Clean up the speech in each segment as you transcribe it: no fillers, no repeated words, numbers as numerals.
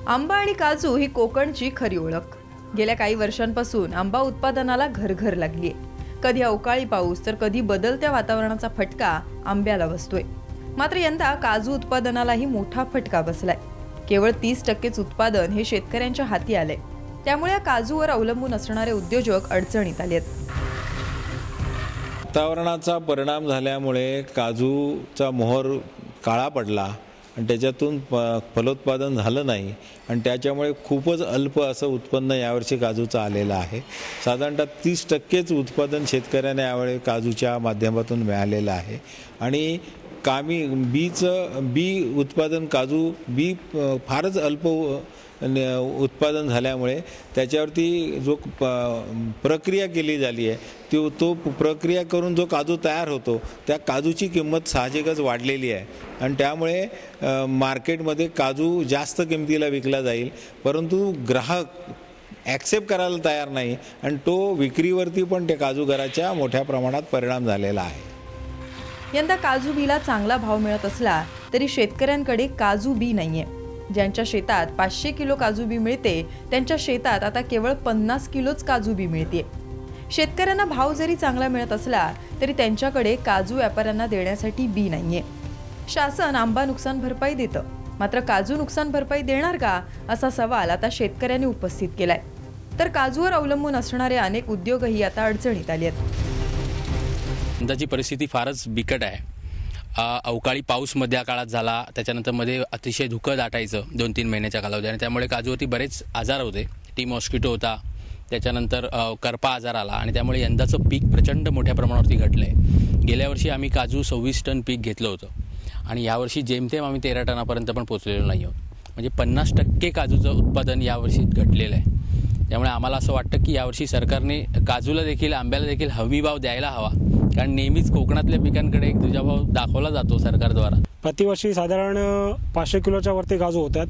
आंबा आणि काजू ही कोकणची खरी ओळख। गेल्या काही वर्षांपासून आंबा उत्पादनाला घरघर लागलीये। कधी अवकाळी पाऊस तर कधी बदलत्या वातावरणाचा फटका आंब्याला बसतोय। मात्र यंदा काजू उत्पादनालाही मोठा फटका बसलाय। केवळ 30% उत्पादन हे शेतकऱ्यांच्या हाती आलंय। त्यामुळे या काजूवर अवलंबून असणारे उद्योजक अडचणीत आलेत। वातावरणाचा परिणाम झाल्यामुळे काजूचा मोहर काळा पडला आणि त्याच्यातून फलोत्पादन झालं नाही आणि त्याच्यामुळे खूपच अल्प असं उत्पन्न यावर्षी काजूचं आलेलं आहे। साधारणतः 30%च उत्पादन शेतकऱ्यांना यावेळी काजूच्या माध्यमातून मिळालेलं आहे आणि बी उत्पादन काजू बी फारच अल्प उत्पादन झाल्यामुळे त्याच्यावरती जो प्रक्रिया केली झाली आहे तो प्रक्रिया करून जो काजू तयार होतो त्या काजूची किंमत साहजिकच वाढलेली आहे आणि त्यामुळे मार्केटमध्ये काजू जास्त किमतीला विकला जाईल, परंतु ग्राहक ॲक्सेप्ट करायला तयार नाही आणि तो विक्रीवरती पण त्या काजूगराच्या मोठ्या प्रमाणात परिणाम झालेला आहे। यंदा काजू बीला चांगला भाव मिळत असला तरी शेतकऱ्यांकडे काजू बी नाहीये। ज्यांच्या शेतात 500 किलो काजू बी मिळते त्यांच्या शेतात आता केवळ 50 किलोच काजू बी मिळते। शेतकऱ्यांना भाव जरी चांगला मिळत असला तरी त्यांच्याकडे काजू व्यापाऱ्यांना देण्यासाठी बी नाहीये। शासन आंबा नुकसान भरपाई देतं, मात्र काजू नुकसान भरपाई देणार का असा सवाल आता शेतकऱ्यांनी उपस्थित केलाय। तर काजूवर अवलंबून असणारे अनेक उद्योगही आता अडचणीत आले आहेत। यंदाची परिस्थिती फारच बिकट आहे। अवकाळी पाऊस मध्या काळात झाला, त्याच्यानंतर मध्ये अतिशय धुकं दाटायचं 2-3 महिन्याच्या कालावधी आणि त्यामुळे काजूवरती बरेच आजार होते। टी मॉस्किटो होता, त्याच्यानंतर करपा आजार आला आणि त्यामुळे यंदाचं पीक प्रचंड मोठ्या प्रमाणावरती घटलं आहे। गेल्या वर्षी आम्ही काजू 26 टन पीक घेतलं होतं आणि यावर्षी जेमतेम आम्ही 13 टनापर्यंत पण पोहोचलेलो नाही आहोत। म्हणजे 50% काजूचं उत्पादन यावर्षी घटलेलं आहे। त्यामुळे आम्हाला असं वाटतं की यावर्षी सरकारने काजूला देखील आंब्याला देखील हमी भाव द्यायला हवा, कारण नेहमीच कोकणातल्या पिकांकडे एक दुजाभाव दाखवला जातो सरकारद्वारा। प्रतिवर्षी साधारण 500 किलोच्या वरती काजू होतात,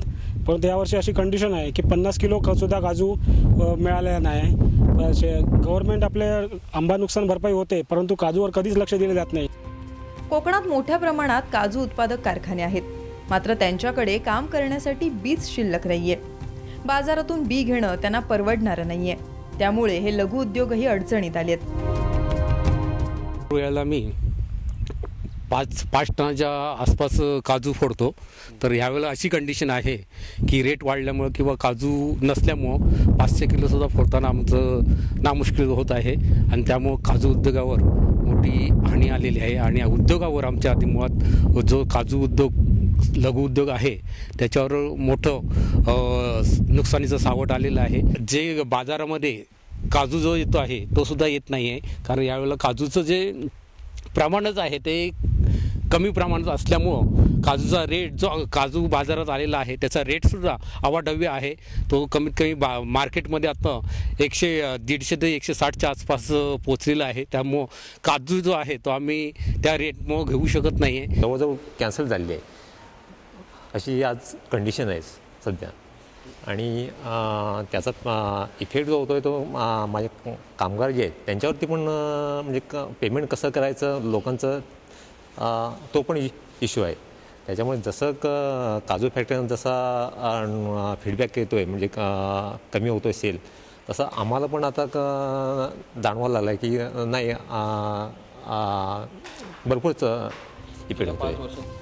परंतु यावर्षी अशी कंडिशन आहे की 50 किलो सुद्धा काजू मिळालेला नाही। गव्हर्नमेंट आपले आंबा नुकसान भरपाई होते, परंतु काजूवर कधीच लक्ष दिले जात नाही। कोकणात मोठ्या प्रमाणात काजू उत्पादक कारखाने आहेत, मात्र त्यांच्याकडे काम करण्यासाठी बीज शिल्लक नाहीये। बाजारातून बी घेणं त्यांना परवडणारं नाहीये, त्यामुळे हे लघु उद्योगही अडचणीत आलेत। वेळेला मी 5 टनाच्या आसपास काजू फोडतो, तर यावेळेला अशी कंडिशन आहे की रेट वाढल्यामुळं किंवा काजू नसल्यामुळं 500 किलोसुद्धा फोडताना आमचं नामुश्किल होत आहे आणि त्यामुळं काजू उद्योगावर मोठी हानी आलेली आहे आणि या उद्योगावर आमच्या आधी मुळात जो काजू उद्योग लघु उद्योग आहे त्याच्यावर मोठं नुकसानीचं सावट आलेलं आहे। जे बाजारामध्ये काजू जो येतो आहे तो सुद्धा येत नाही आहे, कारण यावेळेला काजूचं जे प्रमाणच आहे ते कमी प्रमाणात असल्यामुळं काजूचा रेट जो काजू बाजारात आलेला आहे त्याचा रेटसुद्धा अवाढव्य आहे। तो कमीत कमी मार्केटमध्ये आता 150 ते 160च्या आसपास पोचलेला आहे। त्यामुळं काजू जो आहे तो आम्ही त्या रेटमुळं घेऊ शकत नाही आहे। जवळजवळ कॅन्सल झालेली आहे अशी आज कंडिशन आहे सध्या आणि त्याचा इफेक्ट जो होतो आहे तो माझे कामगार जे आहेत त्यांच्यावरती पण म्हणजे पेमेंट कसं करायचं लोकांचं तो पण इश्यू आहे। त्याच्यामुळे जसं काजू फॅक्टरीनं जसा फीडबॅक येतो आहे म्हणजे कमी होतो आहे सेल, तसं आम्हाला पण आता जाणवायला लागलं आहे की नाही भरपूरच इफेक्ट होतो आहे।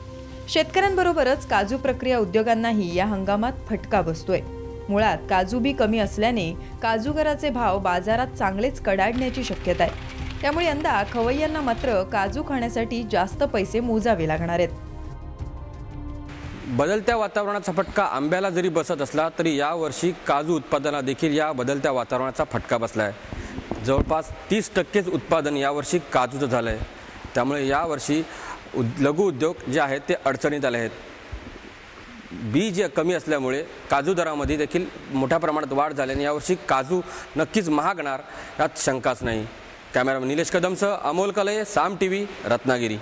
शेतकऱ्यांबरोबरच काजू प्रक्रिया उद्योगांनाही या हंगामात फटका बसतोय। मुळात काजू बी कमी असल्याने काजूगराचे भाव बाजारात चांगलेच कडाडण्याची शक्यता आहे। त्यामुळे यंदा खवय्यांना मात्र काजू खाण्यासाठी जास्त पैसे मोजावे लागणार आहेत। बदलत्या वातावरणाचा फटका आंब्याला जरी बसत असला तरी यावर्षी काजू उत्पादनाला देखील या बदलत्या वातावरणाचा फटका बसला आहे। जवळपास 30%च उत्पादन यावर्षी काजूचं झालं आहे। त्यामुळे यावर्षी लघु उद्योग जे आहेत ते अडचणीत आले आहेत। बी जे कमी असल्यामुळे काजू दरामध्ये देखील मोठ्या प्रमाणात वाढ झाल्याने यावर्षी काजू नक्कीच महागणार यात शंकाच नाही। कॅमेरामन निलेश कदमसह अमोल कलये, साम टीव्ही, रत्नागिरी।